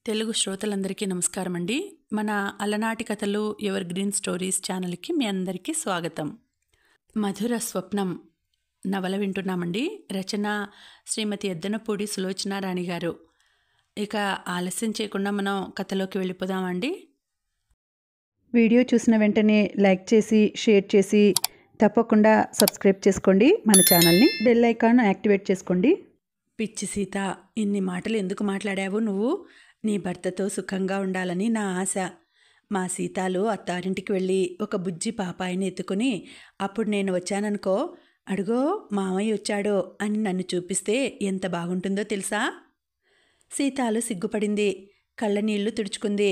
తెలుగు శ్రోతలందరికీ నమస్కారం అండి. మన అలనాటి కథలు ఎవర్ గ్రీన్ స్టోరీస్ ఛానల్కి మీ అందరికీ స్వాగతం. మధుర స్వప్నం నవల వింటున్నామండి. రచన శ్రీమతి ఎద్దనపూడి సులోచనారాణి గారు. ఇక ఆలస్యం చేయకుండా మనం కథలోకి వెళ్ళిపోదామండి. వీడియో చూసిన వెంటనే లైక్ చేసి షేర్ చేసి తప్పకుండా సబ్స్క్రైబ్ చేసుకోండి. మన ఛానల్ని బెల్ ఐకాన్ యాక్టివేట్ చేసుకోండి. పిచ్చి సీత, ఇన్ని మాటలు ఎందుకు మాట్లాడావు నువ్వు? నీ భర్తతో సుఖంగా ఉండాలని నా ఆశ. మా సీతాలు అత్తారింటికి వెళ్ళి ఒక బుజ్జి పాపాయిని ఎత్తుకుని అప్పుడు నేను వచ్చాననుకో, అడుగో మామయ్య వచ్చాడో అని నన్ను చూపిస్తే ఎంత బాగుంటుందో తెలుసా? సీతాలు సిగ్గుపడింది, కళ్ళ నీళ్లు తుడుచుకుంది.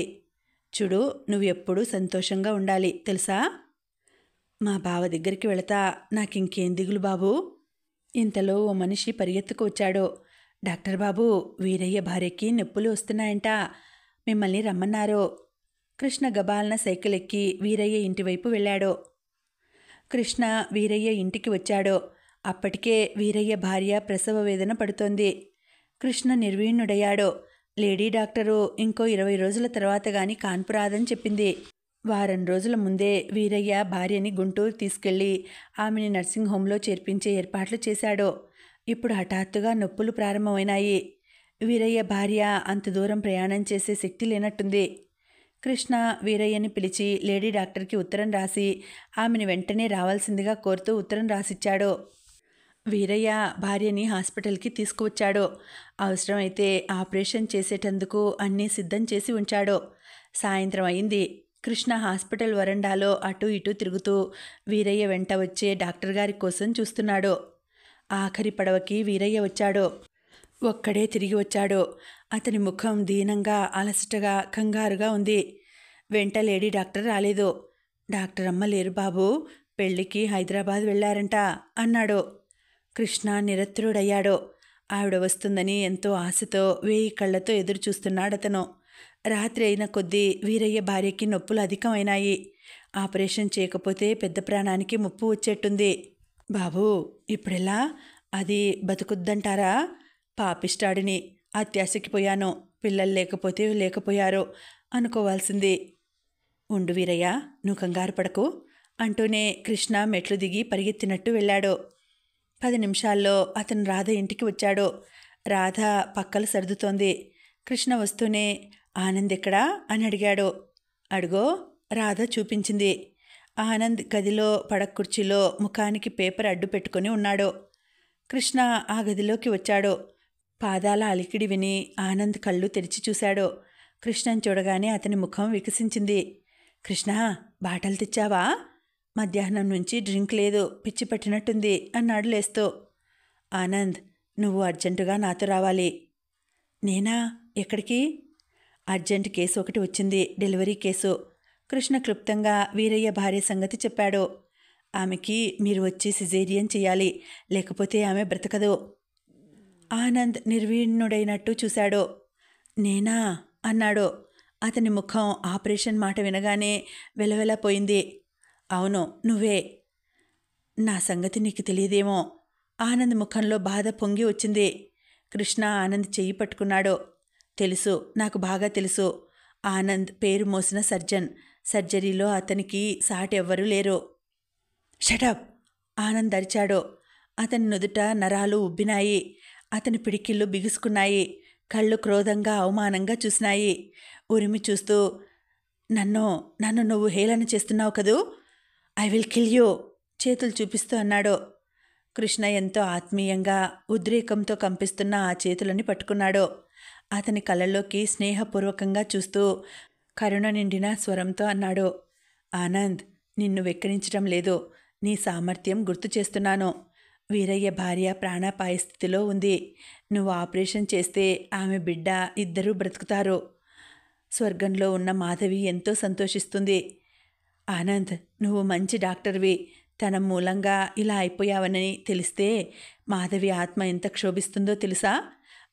చూడు, నువ్వు ఎప్పుడూ సంతోషంగా ఉండాలి తెలుసా? మా బావ దగ్గరికి వెళతా, నాకింకేం దిగులు బాబు. ఇంతలో ఓ మనిషి పరిగెత్తుకు వచ్చాడు. డాక్టర్ బాబు, వీరయ్య భార్యకి నొప్పులు వస్తున్నాయంట, మిమ్మల్ని రమ్మన్నారు. కృష్ణ గబాలన సైకిల్ ఎక్కి వీరయ్య ఇంటివైపు వెళ్ళాడు. కృష్ణ వీరయ్య ఇంటికి వచ్చాడు. అప్పటికే వీరయ్య భార్య ప్రసవ వేదన పడుతోంది. కృష్ణ నిర్వీణుడయ్యాడు. లేడీ డాక్టరు ఇంకో 20 రోజుల తర్వాత గాని కాన్పు రాదని చెప్పింది. వారం రోజుల ముందే వీరయ్య భార్యని గుంటూరు తీసుకెళ్లి ఆమెని నర్సింగ్ హోంలో చేర్పించే ఏర్పాట్లు చేశాడు. ఇప్పుడు హఠాత్తుగా నొప్పులు ప్రారంభమైనాయి. వీరయ్య భార్య అంత దూరం ప్రయాణం చేసే శక్తి లేనట్టుంది. కృష్ణ వీరయ్యని పిలిచి లేడీ డాక్టర్కి ఉత్తరం రాసి ఆమెను వెంటనే రావాల్సిందిగా కోరుతూ ఉత్తరం రాసిచ్చాడు. వీరయ్య భార్యని హాస్పిటల్కి తీసుకువచ్చాడు. అవసరమైతే ఆపరేషన్ చేసేటందుకు అన్నీ సిద్ధం చేసి ఉంచాడు. సాయంత్రం అయింది. కృష్ణ హాస్పిటల్ వరండాలో అటూ ఇటూ తిరుగుతూ వీరయ్య వెంట వచ్చే డాక్టర్ గారి కోసం చూస్తున్నాడు. ఆఖరి పడవకి వీరయ్య వచ్చాడు. ఒక్కడే తిరిగి వచ్చాడు. అతని ముఖం దీనంగా, అలసటగా, కంగారుగా ఉంది. వెంట లేడీ డాక్టర్ రాలేదు. డాక్టర్ అమ్మ లేరు బాబు, పెళ్లికి హైదరాబాద్ వెళ్ళారంట అన్నాడు. కృష్ణ నిరత్రుడయ్యాడు. ఆవిడ వస్తుందని ఎంతో ఆశతో 1000 కళ్లతో ఎదురు చూస్తున్నాడతను. రాత్రి అయిన కొద్దీ వీరయ్య భార్యకి నొప్పులు అధికమైనాయి. ఆపరేషన్ చేయకపోతే పెద్ద ప్రాణానికి ముప్పు వచ్చేట్టుంది. బాబూ, ఇప్పుడెలా? అది బతుకుద్దంటారా? పాపిష్టాడిని, అత్యాశకి పోయాను. పిల్లలు లేకపోతే లేకపోయారు అనుకోవాల్సింది. ఉండు వీరయ్య, నువ్వు కంగారు పడకు అంటూనే కృష్ణ మెట్లు దిగి పరిగెత్తినట్టు వెళ్ళాడు. 10 నిమిషాల్లో అతను రాధ ఇంటికి వచ్చాడు. రాధ పక్కలు సర్దుతోంది. కృష్ణ వస్తూనే ఆనంద్ ఎక్కడా అని అడిగాడు. అడుగో, రాధ చూపించింది. ఆనంద్ గదిలో పడకుర్చీలో ముఖానికి పేపర్ అడ్డు పెట్టుకుని ఉన్నాడు. కృష్ణ ఆ గదిలోకి వచ్చాడు. పాదాల అలికిడి విని ఆనంద్ కళ్ళు తెరిచి చూశాడు. కృష్ణను చూడగానే అతని ముఖం వికసించింది. కృష్ణ, బాటలు తెచ్చావా? మధ్యాహ్నం నుంచి డ్రింక్ లేదు, పిచ్చి పట్టినట్టుంది అన్నాడు లేస్తూ. ఆనంద్, నువ్వు అర్జెంటుగా నాతో రావాలి. నేనా? ఎక్కడికి? అర్జెంట్ కేసు ఒకటి వచ్చింది, డెలివరీ కేసు. కృష్ణ క్లుప్తంగా వీరయ్య భార్య సంగతి చెప్పాడు. ఆమెకి మీరు వచ్చి సిజేరియన్ చేయాలి, లేకపోతే ఆమె బ్రతకదు. ఆనంద్ నిర్వీణుడైనట్టు చూశాడు. నేనా అన్నాడు. అతని ముఖం ఆపరేషన్ మాట వినగానే వెలవెలపోయింది. అవును, నువ్వే. నా సంగతి నీకు తెలియదేమో. ఆనంద్ ముఖంలో బాధ పొంగి వచ్చింది. కృష్ణ ఆనంద్ చెయ్యి పట్టుకున్నాడు. తెలుసు, నాకు బాగా తెలుసు. ఆనంద్ పేరు మోసిన సర్జన్. సర్జరీలో అతనికి సాటి ఎవ్వరూ లేరు. షటప్! ఆనంద్ అరిచాడు. అతని నుదుట నరాలు ఉబ్బినాయి. అతని పిడికిళ్ళు బిగుసుకున్నాయి. కళ్ళు క్రోధంగా అవమానంగా చూసినాయి. ఉరిమి చూస్తూ, నన్ను నువ్వు హేళన చేస్తున్నావు కదూ, ఐ విల్ కిల్ యూ చేతులు చూపిస్తూ అన్నాడు. కృష్ణ ఎంతో ఆత్మీయంగా, ఉద్రేకంతో కంపిస్తున్న ఆ చేతులని పట్టుకున్నాడు. అతని కళ్ళల్లోకి స్నేహపూర్వకంగా చూస్తూ కరుణ నిండిన స్వరంతో అన్నాడు. ఆనంద్, నిన్ను వెక్కిరించడం లేదు, నీ సామర్థ్యం గుర్తు చేస్తున్నాను. వీరయ్య భార్య ప్రాణాపాయ స్థితిలో ఉంది. నువ్వు ఆపరేషన్ చేస్తే ఆమె బిడ్డ ఇద్దరూ బ్రతుకుతారు. స్వర్గంలో ఉన్న మాధవి ఎంతో సంతోషిస్తుంది. ఆనంద్, నువ్వు మంచి డాక్టర్వి. తన మూలంగా ఇలా అయిపోయావని తెలిస్తే మాధవి ఆత్మ ఎంత క్షోభిస్తుందో తెలుసా?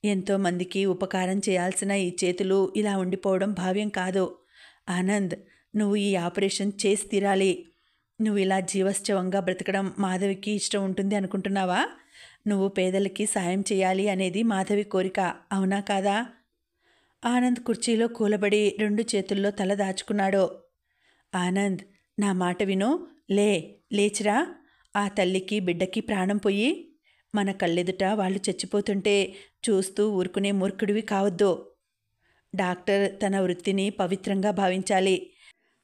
ఎంతోమందికి ఉపకారం చేయాల్సిన ఈ చేతులు ఇలా ఉండిపోవడం భావ్యం కాదు. ఆనంద్, నువ్వు ఈ ఆపరేషన్ చేసి తీరాలి. నువ్వు ఇలా జీవశ్చవంగా బ్రతకడం మాధవికి ఇష్టం ఉంటుంది అనుకుంటున్నావా? నువ్వు పేదలకి సాయం చేయాలి అనేది మాధవి కోరిక, అవునా కాదా? ఆనంద్ కుర్చీలో కూలబడి 2 చేతుల్లో తల దాచుకున్నాడు. ఆనంద్, నా మాట విను. లేచిరా. ఆ తల్లికి బిడ్డకి ప్రాణం పోయి మన కళ్ళెదుట వాళ్ళు చచ్చిపోతుంటే చూస్తూ ఊరుకునే మూర్ఖుడివి కావద్దు. డాక్టర్ తన వృత్తిని పవిత్రంగా భావించాలి.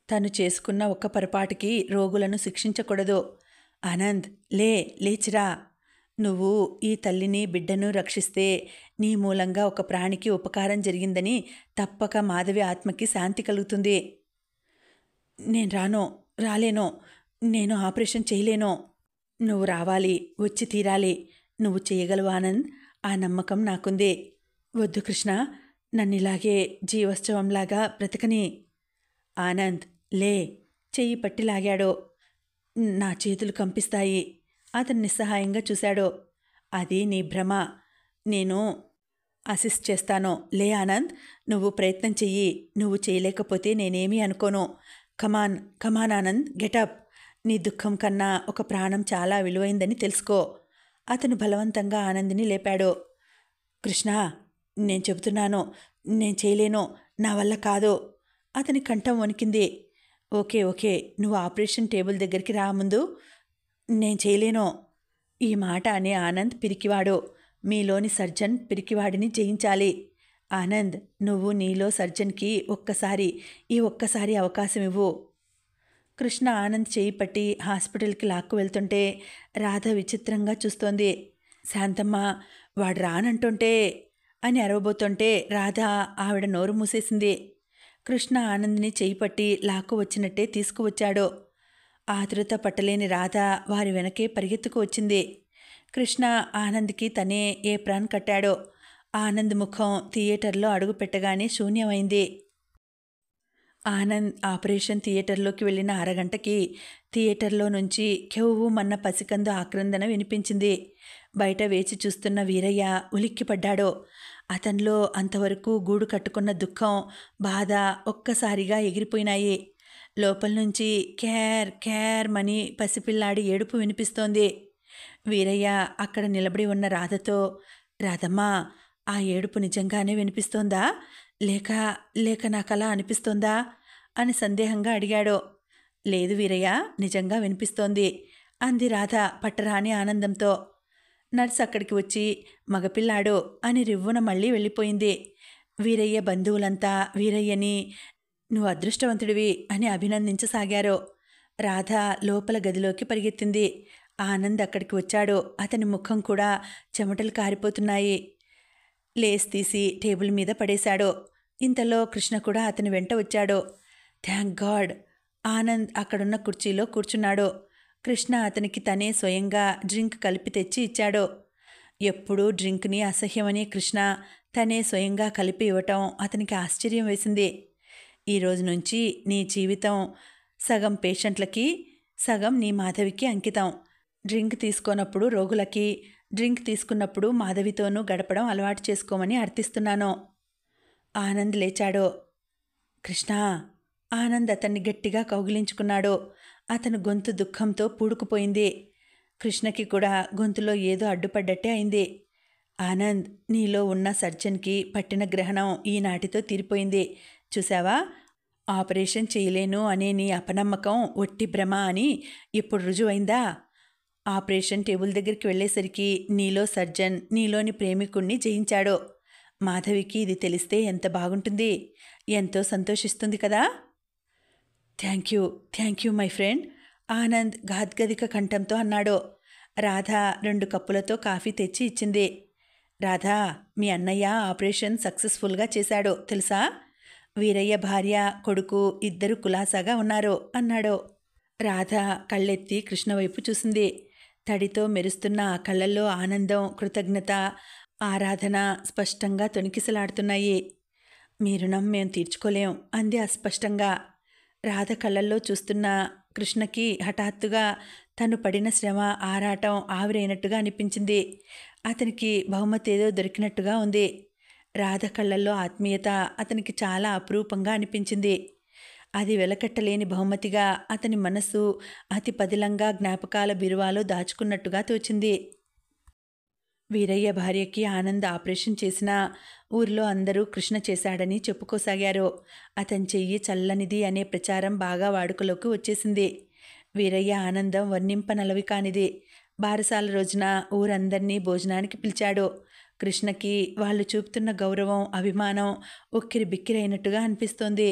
తను చేసుకున్న ఒక్క పొరపాటుకి రోగులను శిక్షించకూడదు. ఆనంద్, లేచిరా. నువ్వు ఈ తల్లిని బిడ్డను రక్షిస్తే నీ మూలంగా ఒక ప్రాణికి ఉపకారం జరిగిందని తప్పక మాధవి ఆత్మకి శాంతి కలుగుతుంది. నేను రాలేను. నేను ఆపరేషన్ చేయలేను. నువ్వు రావాలి, వచ్చి తీరాలి. నువ్వు చేయగలవు ఆనంద్. ఆ నమ్మకం నాకుంది. వద్దు కృష్ణ, నన్నిలాగే జీవోత్సవంలాగా బ్రతకని. ఆనంద్, చెయ్యి పట్టి లాగాడు. నా చేతులు కంపిస్తాయి. అతను నిస్సహాయంగా చూశాడు. అది నీ భ్రమ. నేను అసిస్ట్ చేస్తాను. ఆనంద్, నువ్వు ప్రయత్నం చెయ్యి. నువ్వు చేయలేకపోతే నేనేమీ అనుకోను. కమాన్ ఆనంద్, గెటప్. నీ దుఃఖం కన్నా ఒక ప్రాణం చాలా విలువైందని తెలుసుకో. అతను బలవంతంగా ఆనంద్ని లేపాడు. కృష్ణ, నేను చెబుతున్నాను, నేను చేయలేను. నా వల్ల కాదు. అతని కంఠం వణికింది. ఓకే, నువ్వు ఆపరేషన్ టేబుల్ దగ్గరికి రా ముందు. నేను చేయలేను. ఈ మాట అనే ఆనంద్ పిరికివాడు. మీలోని సర్జన్ పిరికివాడిని జయించాలి. ఆనంద్, నువ్వు నీలో సర్జన్కి ఒక్కసారి అవకాశం ఇవ్వు. కృష్ణ ఆనంద్ చేయి పట్టి హాస్పిటల్కి లాక్కు వెళ్తుంటే రాధ విచిత్రంగా చూస్తోంది. శాంతమ్మ, వాడు రానంటుంటే అని అరవబోతుంటే రాధ ఆవిడ నోరు మూసేసింది. కృష్ణ ఆనంద్ని చేయి పట్టి లాక్కు వచ్చినట్టే తీసుకువచ్చాడు. ఆతృత పట్టలేని రాధ వారి వెనకే పరిగెత్తుకు వచ్చింది. కృష్ణ ఆనంద్కి తనే ఏప్రాన్ కట్టాడు. ఆనంద్ ముఖం థియేటర్లో అడుగు పెట్టగానే శూన్యమైంది. ఆనంద్ ఆపరేషన్ థియేటర్లోకి వెళ్ళిన అరగంటకి థియేటర్లో నుంచి కెవ్వుమన్న పసికందు ఆక్రందన వినిపించింది. బయట వేచి చూస్తున్న వీరయ్య ఉలిక్కిపడ్డాడు. అతనిలో అంతవరకు గూడు కట్టుకున్న దుఃఖం, బాధ ఒక్కసారిగా ఎగిరిపోయినాయి. లోపల నుంచి కేర్ మని పసిపిల్లాడి ఏడుపు వినిపిస్తోంది. వీరయ్య అక్కడ నిలబడి ఉన్న రాధతో, రాధమ్మా, ఆ ఏడుపు నిజంగానే వినిపిస్తోందా లేక నాకలా అనిపిస్తోందా అని సందేహంగా అడిగాడు. లేదు వీరయ్య, నిజంగా వినిపిస్తోంది అంది రాధ పట్టరాని ఆనందంతో. నర్స్ అక్కడికి వచ్చి మగపిల్లాడు అని రివ్వున మళ్ళీ వెళ్ళిపోయింది. వీరయ్య బంధువులంతా వీరయ్యని నువ్వు అదృష్టవంతుడివి అని అభినందించసాగారు. రాధ లోపల గదిలోకి పరిగెత్తింది. ఆనంద్ అక్కడికి వచ్చాడు. అతని ముఖం కూడా చెమటలు కారిపోతున్నాయి. లేస్ తీసి టేబుల్ మీద పడేశాడు. ఇంతలో కృష్ణ కూడా అతని వెంట వచ్చాడు. Thank God. ఆనంద్ అక్కడున్న కుర్చీలో కూర్చున్నాడు. కృష్ణ అతనికి తనే స్వయంగా డ్రింక్ కలిపి తెచ్చి ఇచ్చాడు. ఎప్పుడూ డ్రింక్ని అసహ్యమని కృష్ణ తనే స్వయంగా కలిపి ఇవ్వటం అతనికి ఆశ్చర్యం వేసింది. ఈరోజు నుంచి నీ జీవితం సగం పేషెంట్లకి, సగం నీ మాధవికి అంకితం. డ్రింక్ తీసుకోనప్పుడు రోగులకి, డ్రింక్ తీసుకున్నప్పుడు మాధవితోనూ గడపడం అలవాటు చేసుకోమని అర్థిస్తున్నాను. ఆనంద్ లేచాడు. కృష్ణ. ఆనంద్ అతన్ని గట్టిగా కౌగిలించుకున్నాడు. అతను గొంతు దుఃఖంతో పూడుకుపోయింది. కృష్ణకి కూడా గొంతులో ఏదో అడ్డుపడ్డట్టే అయింది. ఆనంద్, నీలో ఉన్న సర్జన్కి పట్టిన గ్రహణం ఈనాటితో తీరిపోయింది. చూసావా, ఆపరేషన్ చేయలేను అనే నీ అపనమ్మకం ఒట్టి భ్రమ అని ఇప్పుడు రుజువైందా? ఆపరేషన్ టేబుల్ దగ్గరికి వెళ్ళేసరికి నీలో సర్జన్ నీలోని ప్రేమికుణ్ణి జయించాడు. మాధవికి ఇది తెలిస్తే ఎంత బాగుంటుంది, ఎంతో సంతోషిస్తుంది కదా. Thank you my friend, Anand గాద్గదిక కంఠంతో అన్నాడు. రాధ 2 కప్పులతో కాఫీ తెచ్చి ఇచ్చింది. రాధా, మీ అన్నయ్య ఆపరేషన్ సక్సెస్ఫుల్గా చేశాడు తెలుసా. వీరయ్య భార్య, కొడుకు ఇద్దరు కులాసాగా ఉన్నారు అన్నాడు. రాధ కళ్ళెత్తి కృష్ణ వైపు చూసింది. తడితో మెరుస్తున్న ఆ కళ్ళల్లో ఆనందం, కృతజ్ఞత, ఆరాధన స్పష్టంగా తొణికిసలాడుతున్నాయి. మీ రుణం మేం తీర్చుకోలేం అంది అస్పష్టంగా. రాధ కళ్ళల్లో చూస్తున్న కృష్ణకి హఠాత్తుగా తను పడిన శ్రమ, ఆరాటం ఆవిరైనట్టుగా అనిపించింది. అతనికి బహుమతి ఏదో దొరికినట్టుగా ఉంది. రాధ కళ్ళల్లో ఆత్మీయత అతనికి చాలా అపురూపంగా అనిపించింది. అది వెలకట్టలేని బహుమతిగా అతని మనస్సు అతి పదిలంగా జ్ఞాపకాల బిరువాలో దాచుకున్నట్టుగా తోచింది. వీరయ్య భార్యకి ఆనంద్ ఆపరేషన్ చేసినా ఊరిలో అందరూ కృష్ణ చేశాడని చెప్పుకోసాగారు. అతని చెయ్యి చల్లనిది అనే ప్రచారం బాగా వాడుకలోకి వచ్చేసింది. వీరయ్య ఆనందం వర్ణింపనలవి కానిది. బారసాల రోజున ఊరందరినీ భోజనానికి పిలిచాడు. కృష్ణకి వాళ్ళు చూపుతున్న గౌరవం, అభిమానం ఉక్కిరి బిక్కిరైనట్టుగా అనిపిస్తోంది.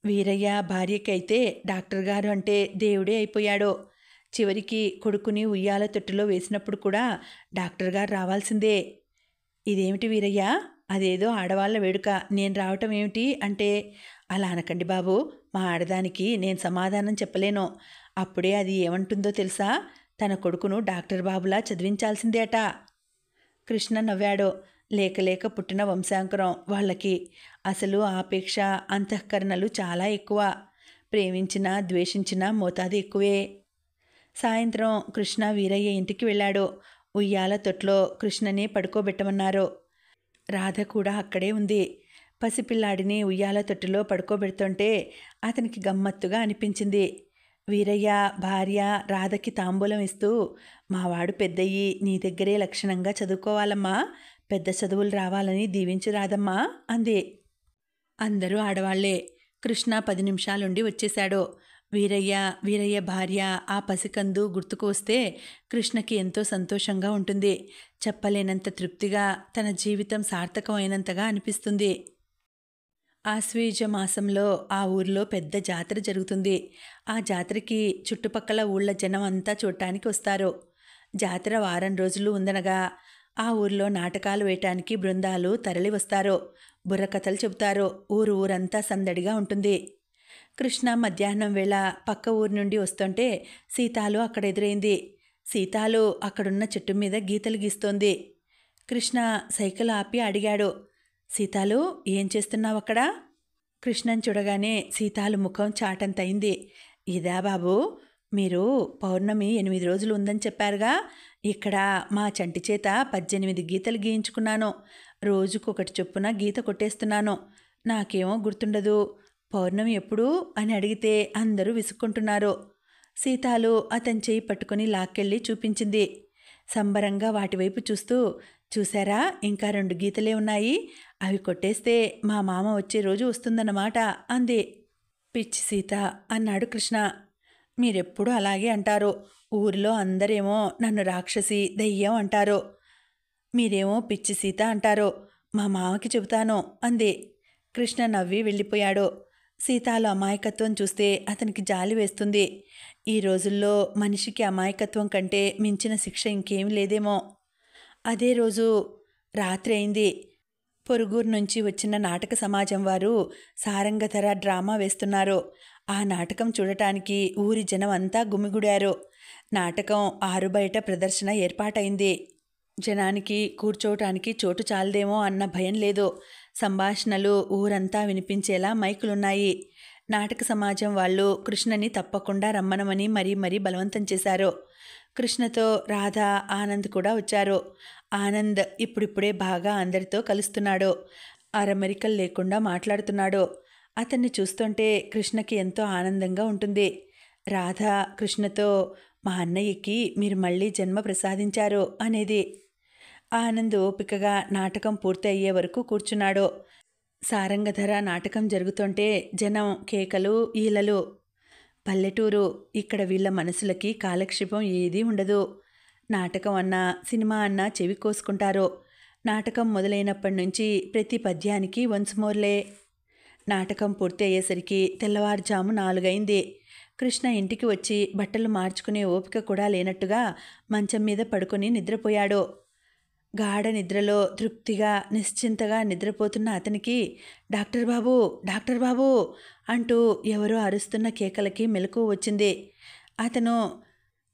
వీరయ్య భార్యకి అయితే డాక్టర్ గారు అంటే దేవుడే అయిపోయాడు. చివరికి కొడుకుని ఉయ్యాల తొట్టులో వేసినప్పుడు కూడా డాక్టర్ గారు రావాల్సిందే. ఇదేమిటి వీరయ్య, అదేదో ఆడవాళ్ళ వేడుక, నేను రావటం ఏమిటి అంటే, అలా అనకండి బాబు, మా ఆడదానికి నేను సమాధానం చెప్పలేను. అప్పుడే అది ఏమంటుందో తెలుసా, తన కొడుకును డాక్టర్ బాబులా చదివించాల్సిందే అట. కృష్ణ నవ్వాడు. లేక లేక పుట్టిన వంశాంకురం వాళ్ళకి. అసలు ఆపేక్ష, అంతఃకరణలు చాలా ఎక్కువ. ప్రేమించినా ద్వేషించినా మోతాదు ఎక్కువే. సాయంత్రం కృష్ణ వీరయ్య ఇంటికి వెళ్ళాడు. ఉయ్యాల తొట్లో కృష్ణని పడుకోబెట్టమన్నారు. రాధ కూడా అక్కడే ఉంది. పసిపిల్లాడిని ఉయ్యాల తొట్టులో పడుకోబెడుతుంటే అతనికి గమ్మత్తుగా అనిపించింది. వీరయ్య భార్య రాధకి తాంబూలం ఇస్తూ, మావాడు పెద్దయ్యి నీ దగ్గరే లక్షణంగా చదువుకోవాలమ్మా, పెద్ద చదువులు రావాలని దీవించి రాదమ్మా అంది. అందరూ ఆడవాళ్లే. కృష్ణ 10 నిమిషాలుండి వచ్చేశాడు. వీరయ్య భార్య ఆ పసికందు గుర్తుకు వస్తే కృష్ణకి ఎంతో సంతోషంగా ఉంటుంది. చెప్పలేనంత తృప్తిగా, తన జీవితం సార్థకమైనంతగా అనిపిస్తుంది. ఆశ్వీజ మాసంలో ఆ ఊరిలో పెద్ద జాతర జరుగుతుంది. ఆ జాతరకి చుట్టుపక్కల ఊళ్ళ జనం అంతా చూడటానికి వస్తారు. జాతర వారం రోజులు ఉందనగా ఆ ఊరిలో నాటకాలు వేయటానికి బృందాలు తరలి వస్తారు. బుర్రకథలు చెబుతారు. ఊరంతా సందడిగా ఉంటుంది. కృష్ణ మధ్యాహ్నం వేళ పక్క ఊరి నుండి వస్తుంటే సీతాలు అక్కడ ఎదురైంది. సీతాలు అక్కడున్న చెట్టు మీద గీతలు గీస్తోంది. కృష్ణ సైకిల్ ఆపి అడిగాడు, సీతాలు, ఏం చేస్తున్నావు అక్కడ? కృష్ణని చూడగానే సీతాలు ముఖం చాటంతయింది. ఇదా బాబు, మీరు పౌర్ణమి 8 రోజులు ఉందని చెప్పారుగా, ఇక్కడ మా చంటి చేత 18 గీతలు గీయించుకున్నాను. రోజుకొకటి చొప్పున గీత కొట్టేస్తున్నాను. నాకేమో గుర్తుండదు. పౌర్ణమి ఎప్పుడు అని అడిగితే అందరూ విసుక్కుంటున్నారు. సీతాలు అతని చేయి పట్టుకుని లాక్కెళ్ళి చూపించింది. సంబరంగా వాటివైపు చూస్తూ, చూశారా, ఇంకా 2 గీతలే ఉన్నాయి, అవి కొట్టేస్తే మా మామ వచ్చే రోజు వస్తుందన్నమాట అంది. పిచ్చి సీత అన్నాడు కృష్ణ. మీరెప్పుడు అలాగే అంటారు. ఊరిలో అందరేమో నన్ను రాక్షసి, దయ్యం అంటారు. మీరేమో పిచ్చి సీత అంటారు. మా మామకి చెబుతాను అంది. కృష్ణ నవ్వి వెళ్ళిపోయాడు. సీతాలు అమాయకత్వం చూస్తే అతనికి జాలి వేస్తుంది. ఈ రోజుల్లో మనిషికి అమాయకత్వం కంటే మించిన శిక్ష ఇంకేమీ లేదేమో. అదే రోజు రాత్రి అయింది. పొరుగురు నుంచి వచ్చిన నాటక సమాజం వారు సారంగధర డ్రామా వేస్తున్నారు. ఆ నాటకం చూడటానికి ఊరి జనం అంతా గుమిగూడారు. నాటకం ఆరుబయట ప్రదర్శన ఏర్పాటైంది. జనానికి కూర్చోవటానికి చోటు చాలదేమో అన్న భయం లేదు. సంభాషణలు ఊరంతా వినిపించేలా మైకులున్నాయి. నాటక సమాజం వాళ్ళు కృష్ణని తప్పకుండా రమ్మనమని మరీ బలవంతం చేశారు. కృష్ణతో రాధ, ఆనంద్ కూడా వచ్చారు. ఆనంద్ ఇప్పుడిప్పుడే బాగా అందరితో కలుస్తున్నాడు. అరమరికలు లేకుండా మాట్లాడుతున్నాడు. అతన్ని చూస్తుంటే కృష్ణకి ఎంతో ఆనందంగా ఉంటుంది. రాధ కృష్ణతో, మా అన్నయ్యకి మీరు మళ్ళీ జన్మ ప్రసాదించారు అనేది. ఆనంద్ ఓపికగా నాటకం పూర్తి అయ్యే వరకు కూర్చున్నాడు. సారంగధర నాటకం జరుగుతుంటే జనం కేకలు, ఈలలు. పల్లెటూరు. ఇక్కడ వీళ్ళ మనసులకి కాలక్షేపం ఏదీ ఉండదు. నాటకం అన్నా, సినిమా అన్నా చెవి కోసుకుంటారు. నాటకం మొదలైనప్పటి నుంచి ప్రతి పద్యానికి వన్స్ మోర్లే. నాటకం పూర్తి అయ్యేసరికి తెల్లవారుజాము 4 అయింది. కృష్ణ ఇంటికి వచ్చి బట్టలు మార్చుకునే ఓపిక కూడా లేనట్టుగా మంచం మీద పడుకొని నిద్రపోయాడు. గాఢ నిద్రలో తృప్తిగా, నిశ్చింతగా నిద్రపోతున్న అతనికి డాక్టర్ బాబు అంటూ ఎవరో అరుస్తున్న కేకలకి మెలకువ వచ్చింది. అతను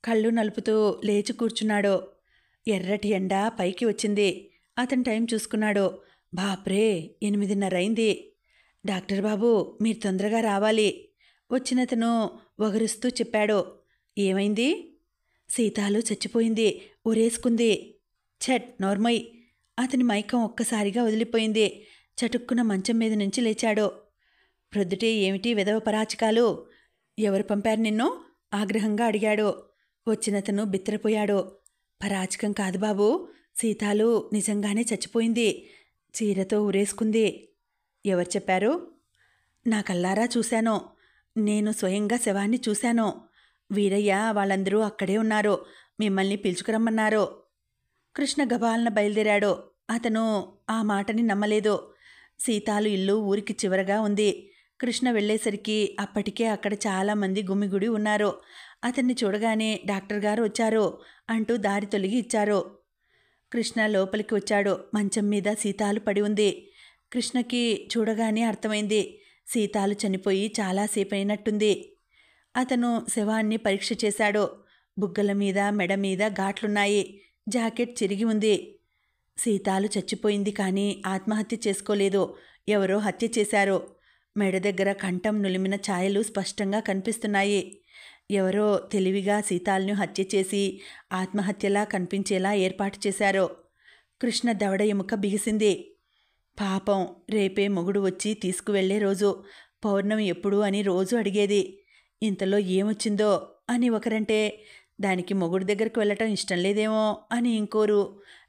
కళ్ళు నలుపుతూ లేచి కూర్చున్నాడు. ఎర్రటి ఎండ పైకి వచ్చింది. అతను టైం చూసుకున్నాడు. బాప్రే, 8:30 అయింది. డాక్టర్ బాబు, మీరు తొందరగా రావాలి. వచ్చినతను వగరుస్తూ చెప్పాడు. ఏమైంది? సీతాలు చచ్చిపోయింది, ఉరేసుకుంది. ఛట్, నోర్మై. అతని మైకం ఒక్కసారిగా వదిలిపోయింది. చటుక్కున మంచం మీద నుంచి లేచాడు. ప్రొద్దుటే ఏమిటి వెధవ పరాచికాలు? ఎవరు పంపారు నిన్ను? ఆగ్రహంగా అడిగాడు. వచ్చినతను బిత్తరపోయాడు. పరాచికం కాదు బాబు, సీతాలు నిజంగానే చచ్చిపోయింది. చీరతో ఉరేసుకుంది. ఎవరు చెప్పారు? నా కళ్ళారా చూశాను. నేను స్వయంగా శవాన్ని చూశాను. వీరయ్య వాళ్ళందరూ అక్కడే ఉన్నారు. మిమ్మల్ని పిలుచుకురమ్మన్నారు. కృష్ణ గబాలన బయలుదేరాడు. అతను ఆ మాటని నమ్మలేదు. సీతాలు ఇల్లు ఊరికి చివరగా ఉంది. కృష్ణ వెళ్ళేసరికి అప్పటికే అక్కడ చాలామంది గుమిగుడి ఉన్నారు. అతన్ని చూడగానే డాక్టర్ గారు వచ్చారు అంటూ దారి తొలగి ఇచ్చారు. కృష్ణ లోపలికి వచ్చాడు. మంచం మీద సీతాలు పడి ఉంది. కృష్ణకి చూడగానే అర్థమైంది, సీతాలు చనిపోయి చాలాసేపు అయినట్టుంది. అతను శవాన్ని పరీక్ష చేశాడు. బుగ్గల మీద మెడ మీద ఘాట్లున్నాయి. జాకెట్ చిరిగి ఉంది. సీతాలు చచ్చిపోయింది కానీ ఆత్మహత్య చేసుకోలేదు. ఎవరో హత్య చేశారు. మెడ దగ్గర కంఠం నులిమిన ఛాయలు స్పష్టంగా కనిపిస్తున్నాయి. ఎవరో తెలివిగా సీతాలను హత్య చేసి ఆత్మహత్యలా కనిపించేలా ఏర్పాటు చేశారు. కృష్ణ దవడ ఎముక బిగిసింది. పాపం, రేపే మొగుడు వచ్చి తీసుకువెళ్లే రోజు. పౌర్ణమి ఎప్పుడు అని రోజు అడిగేది. ఇంతలో ఏమొచ్చిందో అని ఒకరంటే, దానికి మొగుడు దగ్గరికి వెళ్ళటం ఇష్టం లేదేమో అని ఇంకోరు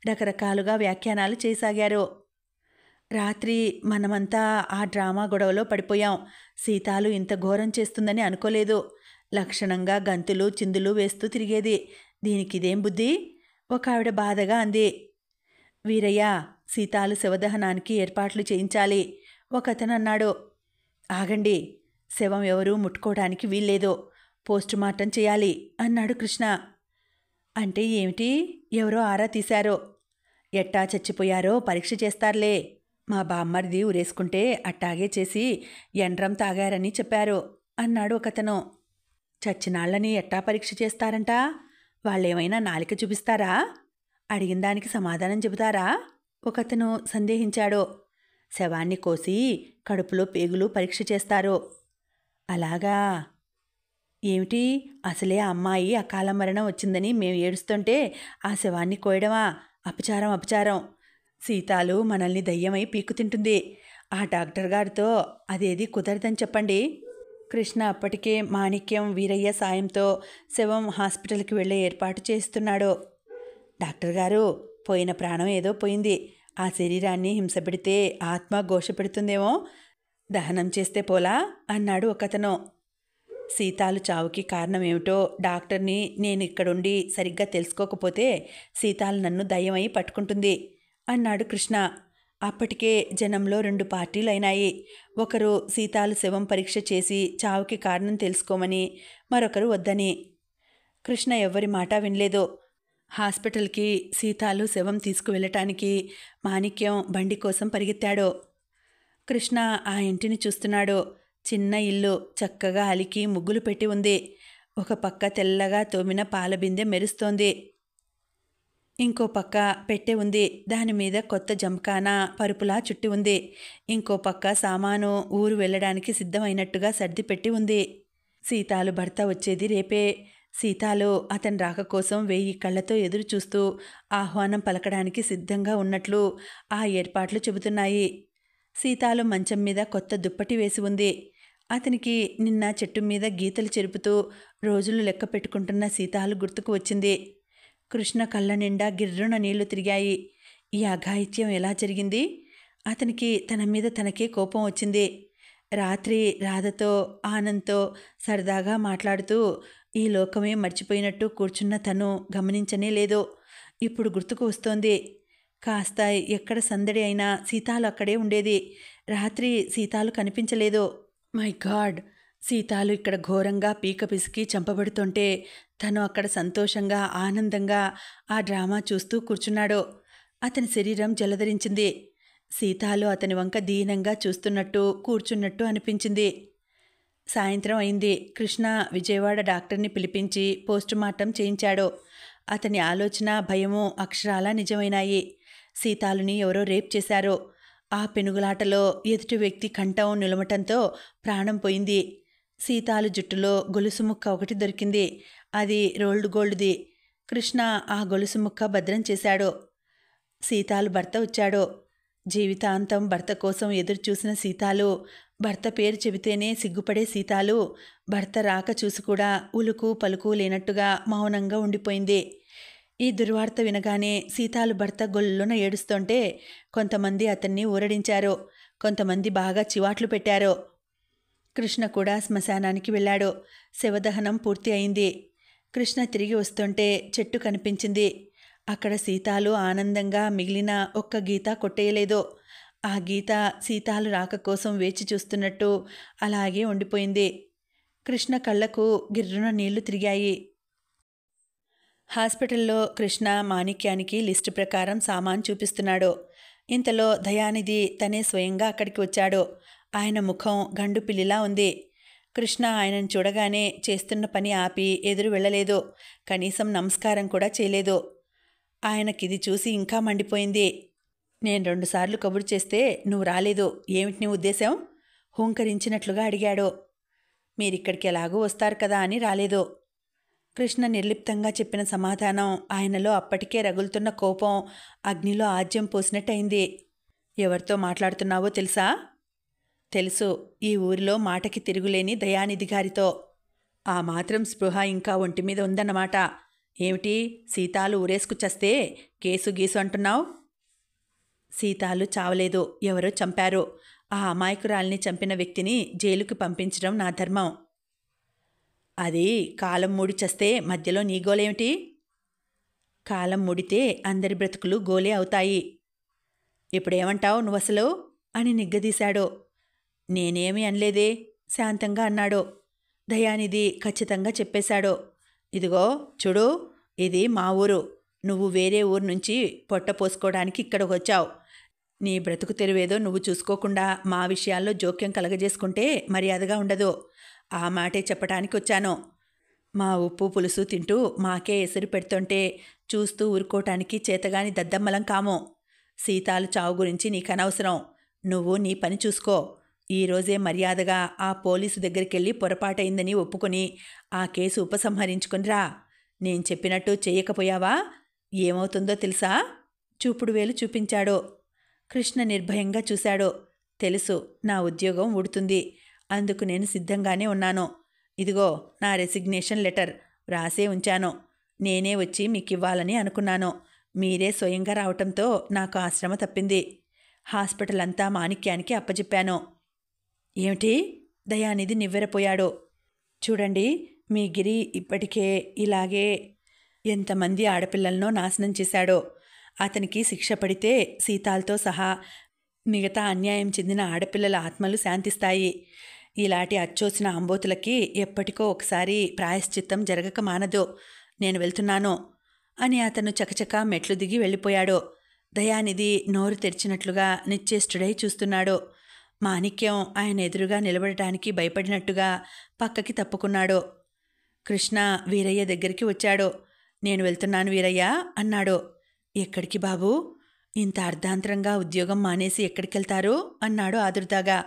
రకరకాలుగా వ్యాఖ్యానాలు చేయసాగారు. రాత్రి మనమంతా ఆ డ్రామా గొడవలో పడిపోయాం. సీతాలు ఇంత ఘోరం చేస్తుందని అనుకోలేదు. లక్షణంగా గంతులు చిందులు వేస్తూ తిరిగేది. దీనికిదేం బుద్ధి? ఒక ఆవిడ బాధగా అంది. వీరయ్య, సీతాలు శవదహనానికి ఏర్పాట్లు చేయించాలి. ఒకతను అన్నాడు. ఆగండి, శవం ఎవరూ ముట్టుకోవడానికి వీల్లేదు. పోస్టుమార్టం చేయాలి అన్నాడు కృష్ణ. అంటే ఏమిటి? ఎవరో ఆరా తీశారో. ఎట్టా చచ్చిపోయారో పరీక్ష చేస్తారులే. మా బామ్మర్ది ఉరేసుకుంటే అట్టాగే చేసి ఎండ్రం తాగారని చెప్పారు అన్నాడు ఒకతను. చచ్చినాళ్ళని ఎట్టా పరీక్ష చేస్తారంట? వాళ్ళేమైనా నాలిక చూపిస్తారా? అడిగిన దానికి సమాధానం చెబుతారా? ఒకతను సందేహించాడు. శవాన్ని కోసి కడుపులో పేగులు పరీక్ష చేస్తారు. అలాగా? ఏమిటి, అసలే ఆ అమ్మాయి అకాల మరణం వచ్చిందని మేము ఏడుస్తుంటే ఆ శవాన్ని కోయడమా? అపచారం, అపచారం. సీతాలు మనల్ని దయ్యమై పీకు తింటుంది. ఆ డాక్టర్ గారితో అదేది కుదరదని చెప్పండి. కృష్ణ అప్పటికే మాణిక్యం, వీరయ్య సాయంతో శవం హాస్పిటల్కి వెళ్ళే ఏర్పాటు చేస్తున్నాడు. డాక్టర్ గారు, పోయిన ప్రాణం ఏదో పోయింది. ఆ శరీరాన్ని హింసపెడితే ఆత్మ ఘోష పెడుతుందేమో. దహనం చేస్తే పోలా అన్నాడు ఒకతను. సీతాలు చావుకి కారణమేమిటో డాక్టర్ని నేను ఇక్కడుండి సరిగ్గా తెలుసుకోకపోతే సీతాలు నన్ను దయ్యమై పట్టుకుంటుంది అన్నాడు కృష్ణ. అప్పటికే జనంలో 2 పార్టీలైనాయి. ఒకరు సీతాలు శవం పరీక్ష చేసి చావుకి కారణం తెలుసుకోమని, మరొకరు వద్దని. కృష్ణ ఎవ్వరి మాట వినలేదు. హాస్పిటల్కి సీతాలు శవం తీసుకువెళ్ళటానికి మాణిక్యం బండి కోసం పరిగెత్తాడు. కృష్ణ ఆ ఇంటిని చూస్తున్నాడు. చిన్న ఇల్లు, చక్కగా అలికి ముగ్గులు పెట్టి ఉంది. ఒక పక్క తెల్లగా తోమిన పాల బిందె మెరుస్తోంది. ఇంకో పక్క పెట్టె ఉంది. దానిమీద కొత్త జంకానా పరుపులా చుట్టి ఉంది. ఇంకో పక్క సామాను ఊరు వెళ్ళడానికి సిద్ధమైనట్టుగా సర్ది పెట్టి ఉంది. సీతాలు భర్త వచ్చేది రేపే. సీతాలు అతని రాక కోసం 1000 కళ్ళతో ఎదురు చూస్తూ ఆహ్వానం పలకడానికి సిద్ధంగా ఉన్నట్లు ఆ ఏర్పాట్లు చెబుతున్నాయి. సీతాలు మంచం మీద కొత్త దుప్పటి వేసి ఉంది. అతనికి నిన్న చెట్టు మీద గీతలు చెరుపుతూ రోజులు లెక్క పెట్టుకుంటున్న సీతాలు గుర్తుకు వచ్చింది. కృష్ణ కళ్ళ నిండా గిర్రున నీళ్లు తిరిగాయి. ఈ అఘాయిత్యం ఎలా జరిగింది? అతనికి తన మీద తనకే కోపం వచ్చింది. రాత్రి రాధతో, ఆనంద్తో సరదాగా మాట్లాడుతూ ఈ లోకమే మర్చిపోయినట్టు కూర్చున్న తను గమనించనే లేదు. ఇప్పుడు గుర్తుకు వస్తోంది. కాస్త ఎక్కడ సందడి అయినా సీతాలు అక్కడే ఉండేది. రాత్రి సీతాలు కనిపించలేదు. మై గాడ్, సీతాలు ఇక్కడ ఘోరంగా పీక పిసికి చంపబడుతుంటే తను అక్కడ సంతోషంగా, ఆనందంగా ఆ డ్రామా చూస్తూ కూర్చున్నాడు. అతని శరీరం జలధరించింది. సీతాలు అతని వంక దీనంగా చూస్తున్నట్టు, కూర్చున్నట్టు అనిపించింది. సాయంత్రం అయింది. కృష్ణ విజయవాడ డాక్టర్ని పిలిపించి పోస్టుమార్టం చేయించాడు. అతని ఆలోచన, భయము అక్షరాలా నిజమైనాయి. సీతాలుని ఎవరో రేప్ చేశారు. ఆ పెనుగులాటలో ఎదుటి వ్యక్తి కంఠం నిలమటంతో ప్రాణం పోయింది. సీతాలు జుట్టులో గొలుసు ముక్క ఒకటి దొరికింది. అది రోల్డ్ గోల్డ్ది. కృష్ణ ఆ గొలుసు ముక్క భద్రం చేశాడు. సీతాలు భర్త వచ్చాడు. జీవితాంతం భర్త కోసం ఎదురు చూసిన సీతాలు, భర్త పేరు చెబితేనే సిగ్గుపడే సీతాలు, భర్త రాక చూసి కూడా ఉలుకు పలుకు లేనట్టుగా మౌనంగా ఉండిపోయింది. ఈ దుర్వార్త వినగానే సీతాలు భర్త గొల్లున ఏడుస్తుంటే కొంతమంది అతన్ని ఊరడించారు, కొంతమంది బాగా చివాట్లు పెట్టారు. కృష్ణ కూడా శ్మశానానికి వెళ్ళాడు. శవదహనం పూర్తి అయింది. కృష్ణ తిరిగి వస్తుంటే చెట్టు కనిపించింది. అక్కడ సీతాలు ఆనందంగా మిగిలిన ఒక్క గీత కొట్టేయలేదు. ఆ గీత సీతాలు రాక కోసం వేచి చూస్తున్నట్టు అలాగే ఉండిపోయింది. కృష్ణ కళ్ళకు గిర్రున నీళ్లు తిరిగాయి. హాస్పిటల్లో కృష్ణ మాణిక్యానికి లిస్టు ప్రకారం సామాన్ చూపిస్తున్నాడు. ఇంతలో దయానిధి తనే స్వయంగా అక్కడికి వచ్చాడు. ఆయన ముఖం గండు పిల్లిలా ఉంది. కృష్ణ ఆయనను చూడగానే చేస్తున్న పని ఆపి ఎదురు వెళ్ళలేదు. కనీసం నమస్కారం కూడా చేయలేదు. ఆయనకిది చూసి ఇంకా మండిపోయింది. నేను 2 సార్లు కబురు చేస్తే నువ్వు రాలేదు, ఏమిటి నీ ఉద్దేశం? హూంకరించినట్లుగా అడిగాడు. మీరిక్కడికి ఎలాగూ వస్తారు కదా అని రాలేదు. కృష్ణ నిర్లిప్తంగా చెప్పిన సమాధానం ఆయనలో అప్పటికే రగులుతున్న కోపం అగ్నిలో ఆజ్యం పోసినట్టయింది. ఎవరితో మాట్లాడుతున్నావో తెలుసా? తెలుసు. ఈ ఊరిలో మాటకి తిరుగులేని దయానిధి గారితో. ఆ మాత్రం స్పృహ ఇంకా ఒంటి మీద ఉందన్నమాట. ఏమిటి, సీతాలు ఊరేసుకు చస్తే కేసు గీసు అంటున్నావు? సీతాలు చావలేదు, ఎవరో చంపారు. ఆ అమాయకురాల్ని చంపిన వ్యక్తిని జైలుకి పంపించడం నా ధర్మం. అది కాలం మూడి చస్తే మధ్యలో నీ గోలేమిటి? కాలం ముడితే అందరి బ్రతుకులు గోలే అవుతాయి. ఇప్పుడేమంటావు నువ్వసలు అని నిగ్గదీశాడు. నేనేమీ అనలేదే, శాంతంగా అన్నాడు. దయానిధి ఖచ్చితంగా చెప్పేశాడు. ఇదిగో చూడు, ఇది మా ఊరు. నువ్వు వేరే ఊరు నుంచి పొట్ట పోసుకోవడానికి ఇక్కడికి వచ్చావు. నీ బ్రతుకు తెరువేదో నువ్వు చూసుకోకుండా మా విషయాల్లో జోక్యం కలగజేసుకుంటే మర్యాదగా ఉండదు. ఆ మాటే చెప్పటానికి వచ్చాను. మా ఉప్పు పులుసు తింటూ మాకే ఎసురు పెడుతుంటే చూస్తూ ఊరుకోవటానికి చేతగాని దద్దమ్మలం కాము. సీతాలు చావు గురించి నీకనవసరం. నువ్వు నీ పని చూసుకో. ఈరోజే మర్యాదగా ఆ పోలీసు దగ్గరికెళ్ళి పొరపాటైందని ఒప్పుకొని ఆ కేసు ఉపసంహరించుకునిరా. నేను చెప్పినట్టు చెయ్యకపోయావా ఏమవుతుందో తెలుసా? చూపుడు వేలు చూపించాడు. కృష్ణ నిర్భయంగా చూశాడు. తెలుసు, నా ఉద్యోగం ఊడుతుంది. అందుకు నేను సిద్ధంగానే ఉన్నాను. ఇదిగో నా రెసిగ్నేషన్ లెటర్ రాసే ఉంచాను. నేనే వచ్చి మీకివ్వాలని అనుకున్నాను. మీరే స్వయంగా రావటంతో నాకు ఆశ్రమ తప్పింది. హాస్పిటల్ అంతా మాణిక్యానికి అప్పచెప్పాను. ఏమిటి? దయానిధి నివ్వెరపోయాడు. చూడండి, మీ గిరి ఇప్పటికే ఇలాగే ఎంతమంది ఆడపిల్లలనో నాశనం చేశాడో. అతనికి శిక్ష పడితే సీతాలతో సహా మిగతా అన్యాయం చెందిన ఆడపిల్లల ఆత్మలు శాంతిస్తాయి. ఇలాంటి అచ్చోసిన అంబోతులకి ఎప్పటికో ఒకసారి ప్రాయశ్చిత్తం జరగక మానదు. నేను వెళ్తున్నాను అని అతను చకచకా మెట్లు దిగి వెళ్ళిపోయాడు. దయానిధి నోరు తెరిచినట్లుగా నిశ్చేష్టుడై చూస్తున్నాడు. మాణిక్యం ఆయన ఎదురుగా నిలబడటానికి భయపడినట్టుగా పక్కకి తప్పుకున్నాడు. కృష్ణ వీరయ్య దగ్గరికి వచ్చాడు. నేను వెళ్తున్నాను వీరయ్య అన్నాడు. ఎక్కడికి బాబూ? ఇంత అర్ధాంతరంగా ఉద్యోగం మానేసి ఎక్కడికెళ్తారు అన్నాడు ఆదుర్దాగా.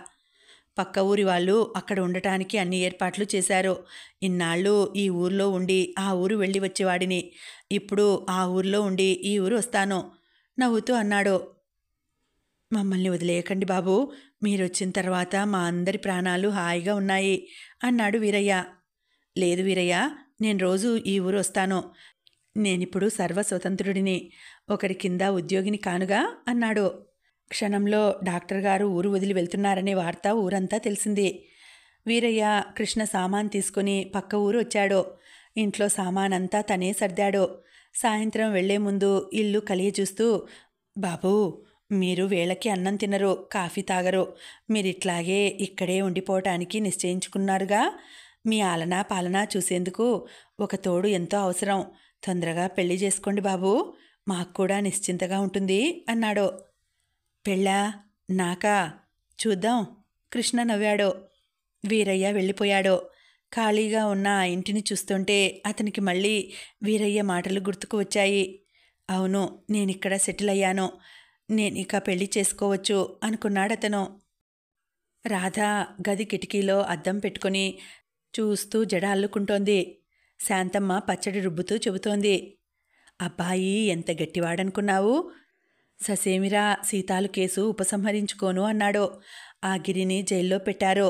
పక్క ఊరి వాళ్ళు అక్కడ ఉండటానికి అన్ని ఏర్పాట్లు చేశారు. ఇన్నాళ్ళు ఈ ఊర్లో ఉండి ఆ ఊరు వెళ్ళి వచ్చేవాడిని. ఇప్పుడు ఆ ఊర్లో ఉండి ఈ ఊరు వస్తాను నవ్వుతూ అన్నాడు. మమ్మల్ని వదిలేయకండి బాబూ, మీరొచ్చిన తర్వాత మా అందరి ప్రాణాలు హాయిగా ఉన్నాయి అన్నాడు వీరయ్య. లేదు వీరయ్య, నేను రోజు ఈ ఊరు వస్తాను. నేనిప్పుడు సర్వస్వతంత్రుడిని, ఒకరి కింద ఉద్యోగిని కానుగా అన్నాడు. క్షణంలో డాక్టర్ గారు ఊరు వదిలి వెళ్తున్నారనే వార్త ఊరంతా తెలిసింది. వీరయ్య కృష్ణ సామాన్ తీసుకుని పక్క ఊరు వచ్చాడు. ఇంట్లో సామానంతా తనే సర్దాడు. సాయంత్రం వెళ్లే ముందు ఇల్లు కలియ చూస్తూ, బాబూ, మీరు వేళకి అన్నం తినరు, కాఫీ తాగరు. మీరిట్లాగే ఇక్కడే ఉండిపోవటానికి నిశ్చయించుకున్నారుగా. మీ ఆలనా పాలనా చూసేందుకు ఒక తోడు ఎంతో అవసరం. తొందరగా పెళ్లి చేసుకోండి బాబూ, మాకు కూడా నిశ్చింతగా ఉంటుంది అన్నాడు. పెళ్ళా? నాకా? చూద్దాం. కృష్ణ నవ్వాడు. వీరయ్య వెళ్ళిపోయాడు. ఖాళీగా ఉన్న ఆ ఇంటిని చూస్తుంటే అతనికి మళ్ళీ వీరయ్య మాటలు గుర్తుకు వచ్చాయి. అవును, నేనిక్కడ సెటిల్ అయ్యాను, నేనిక పెళ్లి చేసుకోవచ్చు అనుకున్నాడతను. రాధ గది కిటికీలో అద్దం పెట్టుకుని చూస్తూ జడ అల్లుకుంటోంది. శాంతమ్మ పచ్చడి రుబ్బుతూ చెబుతోంది. అబ్బాయి ఎంత గట్టివాడనుకున్నావు? ససేమిరా సీతాలు కేసు ఉపసంహరించుకోను అన్నాడు. ఆ గిరిని జైల్లో పెట్టారు.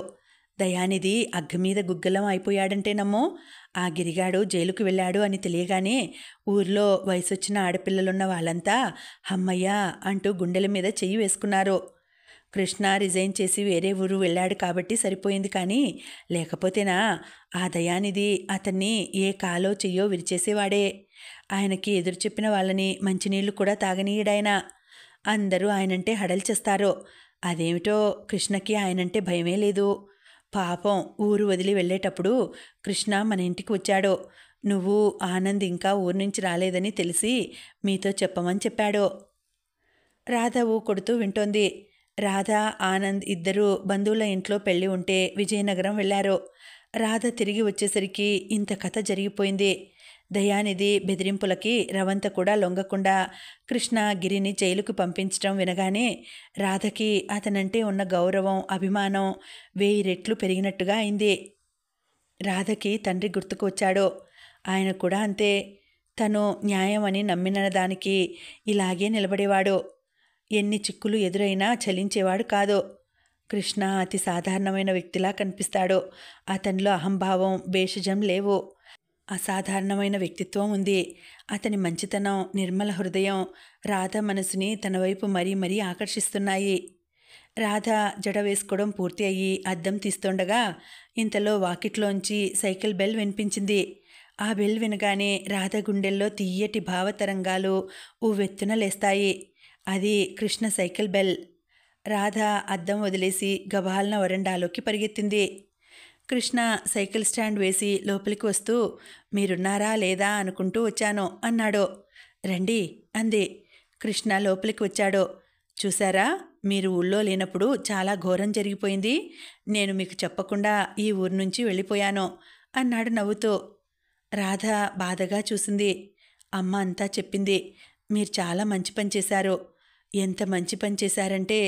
దయానిధి అగ్గి మీద గుగ్గలం అయిపోయాడంటే నమ్మో. ఆ గిరిగాడు జైలుకు వెళ్ళాడు అని తెలియగానే ఊర్లో వయసొచ్చిన ఆడపిల్లలున్న వాళ్ళంతా హమ్మయ్యా అంటూ గుండెల మీద చెయ్యి వేసుకున్నారు. కృష్ణ రిజైన్ చేసి వేరే ఊరు వెళ్ళాడు కాబట్టి సరిపోయింది, కానీ లేకపోతేనా ఆ దయానిధి అతన్ని ఏ కాలో చెయ్యో విరిచేసేవాడే. ఆయనకి ఎదురు చెప్పిన వాళ్ళని మంచినీళ్లు కూడా తాగనీయడాయన. అందరూ ఆయనంటే హడల్చేస్తారు. అదేమిటో కృష్ణకి ఆయనంటే భయమే లేదు. పాపం ఊరు వదిలి వెళ్ళేటప్పుడు కృష్ణ మన ఇంటికి వచ్చాడు. నువ్వు ఆనంద్ ఇంకా ఊరు నుంచి రాలేదని తెలిసి మీతో చెప్పమని చెప్పాడు. రాధ కొడుతూ వింటోంది. రాధ ఆనంద్ ఇద్దరూ బంధువుల ఇంట్లో పెళ్లి ఉంటే విజయనగరం వెళ్లారు. రాధ తిరిగి వచ్చేసరికి ఇంత కథ జరిగిపోయింది. దయానిధి బెదిరింపులకి రవంత కూడా లొంగకుండా కృష్ణ గిరిని జైలుకు పంపించడం వినగానే రాధకి అతనంటే ఉన్న గౌరవం, అభిమానం 1000 రెట్లు పెరిగినట్టుగా అయింది. రాధకి తండ్రి గుర్తుకు వచ్చాడు. ఆయన కూడా అంతే. తను న్యాయం అని నమ్మిన దానికి ఇలాగే నిలబడేవాడు. ఎన్ని చిక్కులు ఎదురైనా చలించేవాడు కాదు. కృష్ణ అతి సాధారణమైన వ్యక్తిలా కనిపిస్తాడు. అతనిలో అహంభావం, భేషజం లేవు. అసాధారణమైన వ్యక్తిత్వం ఉంది. అతని మంచితనం, నిర్మల హృదయం రాధ మనసుని తన వైపు మరీ మరీ ఆకర్షిస్తున్నాయి. రాధ జడ వేసుకోవడం పూర్తి అయ్యి అద్దం తీస్తుండగా ఇంతలో వాకిట్లోంచి సైకిల్ బెల్ వినిపించింది. ఆ బెల్ వినగానే రాధ గుండెల్లో తీయటి భావతరంగాలు ఉవ్వెత్తున లేస్తాయి. అది కృష్ణ సైకిల్ బెల్. రాధ అద్దం వదిలేసి గబాల్న వరండాలోకి పరిగెత్తింది. కృష్ణ సైకిల్ స్టాండ్ వేసి లోపలికి వస్తూ మీరున్నారా లేదా అనుకుంటూ వచ్చాను అన్నాడు. రండి అంది. కృష్ణ లోపలికి వచ్చాడు. చూసారా, మీరు ఊళ్ళో లేనప్పుడు చాలా ఘోరం జరిగిపోయింది. నేను మీకు చెప్పకుండా ఈ ఊరు నుంచి వెళ్ళిపోయాను అన్నాడు నవ్వుతూ. రాధ బాధగా చూసింది. అమ్మ అంతా చెప్పింది. మీరు చాలా మంచి పని చేశారు. ఎంత మంచి పని చేశారంటే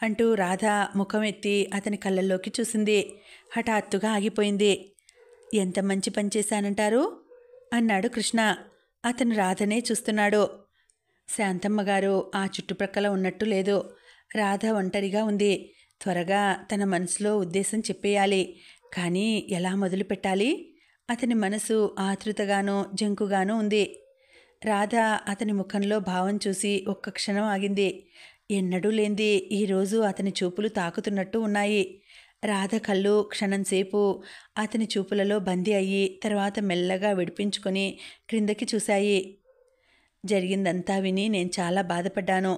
అంటూ రాధ ముఖం ఎత్తి అతని కళ్ళల్లోకి చూసింది. హఠాత్తుగా ఆగిపోయింది. ఎంత మంచి పని చేశానంటారు అన్నాడు కృష్ణ. అతను రాధనే చూస్తున్నాడు. శాంతమ్మ గారు ఆ చుట్టుప్రక్కల ఉన్నట్టు లేదు. రాధ ఒంటరిగా ఉంది. త్వరగా తన మనసులో ఉద్దేశం చెప్పేయాలి. కానీ ఎలా మొదలు పెట్టాలి? అతని మనసు ఆతృతగానూ జంకుగానూ ఉంది. రాధ అతని ముఖంలో భావం చూసి ఒక్క క్షణం ఆగింది. ఎన్నడూ లేంది ఈరోజు అతని చూపులు తాకుతున్నట్టు ఉన్నాయి. రాధ కళ్ళు క్షణంసేపు అతని చూపులలో బందీ అయ్యి తర్వాత మెల్లగా విడిపించుకొని క్రిందకి చూశాయి. జరిగిందంతా విని నేను చాలా బాధపడ్డాను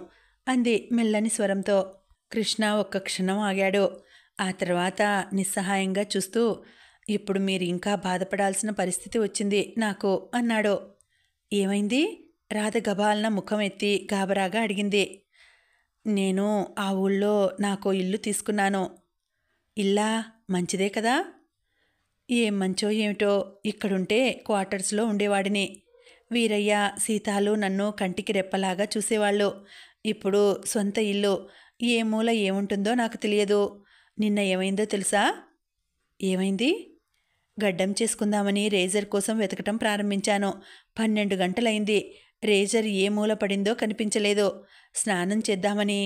అంది మెల్లని స్వరంతో. కృష్ణ ఒక్క క్షణం ఆగాడు. ఆ తర్వాత నిస్సహాయంగా చూస్తూ ఇప్పుడు మీరు ఇంకా బాధపడాల్సిన పరిస్థితి వచ్చింది నాకు అన్నాడు. ఏమైంది? రాధ గబాలన ముఖం ఎత్తి గాబరాగా అడిగింది. నేను ఆ ఊళ్ళో నాకో ఇల్లు తీసుకున్నాను. ఇల్లా? మంచిదే కదా. ఏం మంచో ఏమిటో, ఇక్కడుంటే క్వార్టర్స్లో ఉండేవాడిని. వీరయ్య, సీతాలు నన్ను కంటికి రెప్పలాగా చూసేవాళ్ళు. ఇప్పుడు సొంత ఇల్లు. ఏ మూల ఏముంటుందో నాకు తెలియదు. నిన్న ఏమైందో తెలుసా? ఏమైంది? గడ్డం చేసుకుందామని రేజర్ కోసం వెతకటం ప్రారంభించాను. 12 గంటలైంది. రేజర్ ఏ మూల పడిందో కనిపించలేదు. స్నానం చేద్దామని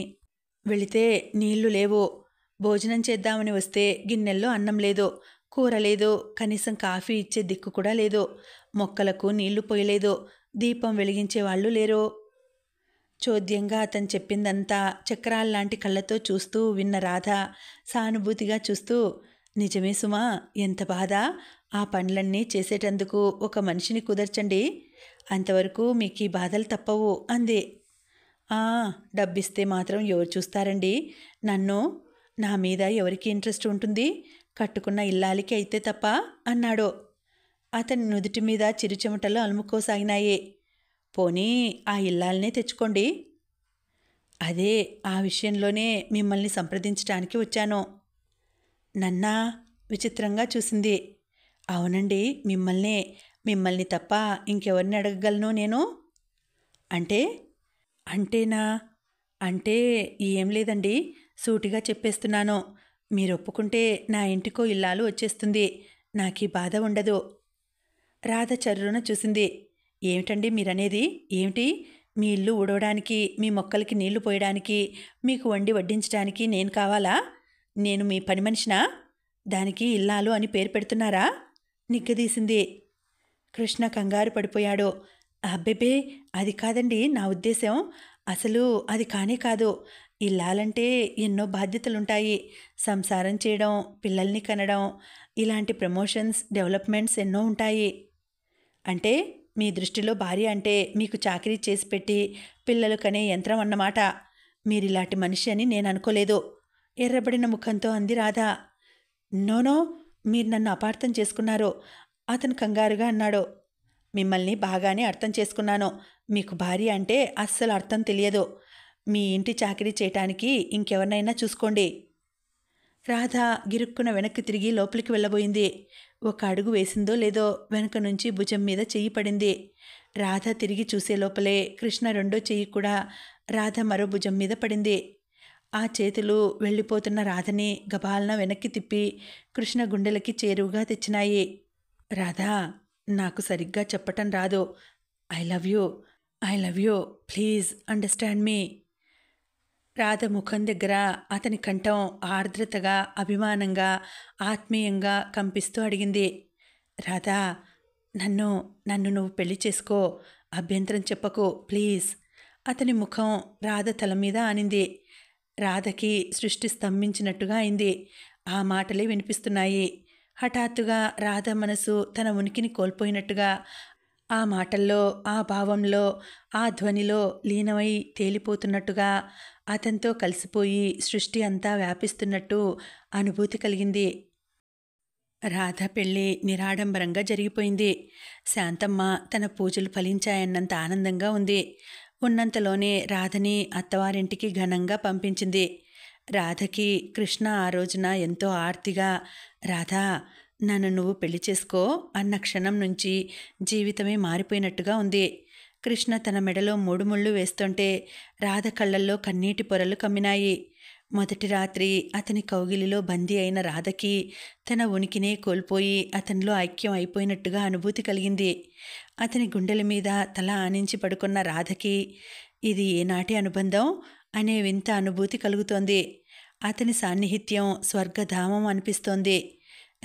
వెళితే నీళ్లు లేవు. భోజనం చేద్దామని వస్తే గిన్నెల్లో అన్నం లేదు, కూర లేదు, కనీసం కాఫీ ఇచ్చే దిక్కు కూడా లేదు. మొక్కలకు నీళ్లు పోయలేదు. దీపం వెలిగించే వాళ్ళు లేరు. చోద్యంగా అతను చెప్పిందంతా చక్రాల్లాంటి కళ్ళతో చూస్తూ విన్న రాధ సానుభూతిగా చూస్తూ, నిజమే సుమా, ఎంత బాధ. ఆ పనులన్నీ చేసేటందుకు ఒక మనిషిని కుదర్చండి. అంతవరకు మీకు ఈ బాధలు తప్పవు అంది. డబ్బిస్తే మాత్రం ఎవరు చూస్తారండి నన్ను? నా మీద ఎవరికి ఇంట్రెస్ట్ ఉంటుంది? కట్టుకున్న ఇల్లాలికి అయితే తప్ప అన్నాడు. అతని నుదుటి మీద చిరుచెమటలు అలుముకోసాగినాయి. పోనీ ఆ ఇల్లాలనే తెచ్చుకోండి. అదే, ఆ విషయంలోనే మిమ్మల్ని సంప్రదించడానికి వచ్చాను. నన్నా? విచిత్రంగా చూసింది. అవునండి, మిమ్మల్ని తప్ప ఇంకెవరిని అడగగలను నేను? అంటేనా? అంటే ఏం లేదండి, సూటిగా చెప్పేస్తున్నాను. మీరు ఒప్పుకుంటే నా ఇంటికో ఇల్లాలు వచ్చేస్తుంది. నాకీ బాధ ఉండదు. రాధ చర్రున చూసింది. ఏమిటండి మీరనేది? ఏమిటి? మీ ఇల్లు ఊడవడానికి, మీ మొక్కలకి నీళ్లు పోయడానికి, మీకు వండి వడ్డించడానికి నేను కావాలా? నేను మీ పని మనిషినా? దానికి ఇల్లాలు అని పేరు పెడుతున్నారా? నిగ్గదీసింది. కృష్ణ కంగారు పడిపోయాడు. అబ్బెబే, అది కాదండి నా ఉద్దేశం. అసలు అది కానే కాదు. ఇల్లాలంటే ఎన్నో బాధ్యతలుంటాయి. సంసారం చేయడం, పిల్లల్ని కనడం, ఇలాంటి ప్రమోషన్స్, డెవలప్మెంట్స్ ఎన్నో ఉంటాయి. అంటే మీ దృష్టిలో భార్య అంటే మీకు చాకరీ చేసి పెట్టి పిల్లలు కనే యంత్రం అన్నమాట. మీరిలాంటి మనిషి అని నేను అనుకోలేదు. ఎర్రబడిన ముఖంతో అంది రాధ. నోనో, మీరు నన్ను అపార్థం చేసుకున్నారు, అతను కంగారుగా అన్నాడు. మిమ్మల్ని బాగానే అర్థం చేసుకున్నాను. మీకు భార్య అంటే అస్సలు అర్థం తెలియదు. మీ ఇంటి చాకరీ చేయటానికి ఇంకెవరినైనా చూసుకోండి. రాధ గిరుక్కున వెనక్కి తిరిగి లోపలికి వెళ్ళబోయింది. ఒక అడుగు వేసిందో లేదో వెనక నుంచి భుజం మీద చెయ్యి పడింది. రాధ తిరిగి చూసే లోపలే కృష్ణ రెండో చెయ్యి కూడా రాధ మరో భుజం మీద పడింది. ఆ చేతులు వెళ్ళిపోతున్న రాధని గబాలన వెనక్కి తిప్పి కృష్ణ గుండెలకి చేరువుగా తెచ్చినాయి. రాధా, నాకు సరిగ్గా చెప్పటం రాదు. I love you, please understand me. Radha ముఖం దగ్గర అతని కంఠం ఆర్ద్రతగా, అభిమానంగా, ఆత్మీయంగా కంపిస్తూ అడిగింది. రాధా, నన్ను నువ్వు పెళ్లి చేసుకో. అభ్యంతరం చెప్పకు, ప్లీజ్. అతని ముఖం రాధ తల మీద ఆనింది. రాధకి సృష్టి స్తంభించినట్టుగా అయింది. ఆ మాటలే వినిపిస్తున్నాయి. హఠాత్తుగా రాధ మనసు తన ఉనికిని కోల్పోయినట్టుగా ఆ మాటల్లో, ఆ భావంలో, ఆ ధ్వనిలో లీనమై తేలిపోతున్నట్టుగా, అతనితో కలిసిపోయి సృష్టి అంతా వ్యాపిస్తున్నట్టు అనుభూతి కలిగింది. రాధ పెళ్ళి నిరాడంబరంగా జరిగిపోయింది. శాంతమ్మ తన పూజలు ఫలించాయన్నంత ఆనందంగా ఉంది. ఉన్నంతలోనే రాధని అత్తవారింటికి ఘనంగా పంపించింది. రాధకి కృష్ణ ఆ రోజున ఎంతో ఆర్తిగా, రాధా, నన్ను నువ్వు పెళ్లి చేసుకో అన్న క్షణం నుంచి జీవితమే మారిపోయినట్టుగా ఉంది. కృష్ణ తన మెడలో 3 ముళ్ళు వేస్తుంటే రాధ కళ్ళల్లో కన్నీటి పొరలు కమ్మినాయి. మొదటి రాత్రి అతని కౌగిలిలో బందీ అయిన రాధకి తన ఉనికినే కోల్పోయి అతనిలో ఐక్యం అయిపోయినట్టుగా అనుభూతి కలిగింది. అతని గుండెల మీద తల ఆనించి పడుకున్న రాధకి ఇది ఏనాటి అనుబంధం అనే వింత అనుభూతి కలుగుతోంది. అతని సాన్నిహిత్యం స్వర్గధామం అనిపిస్తోంది.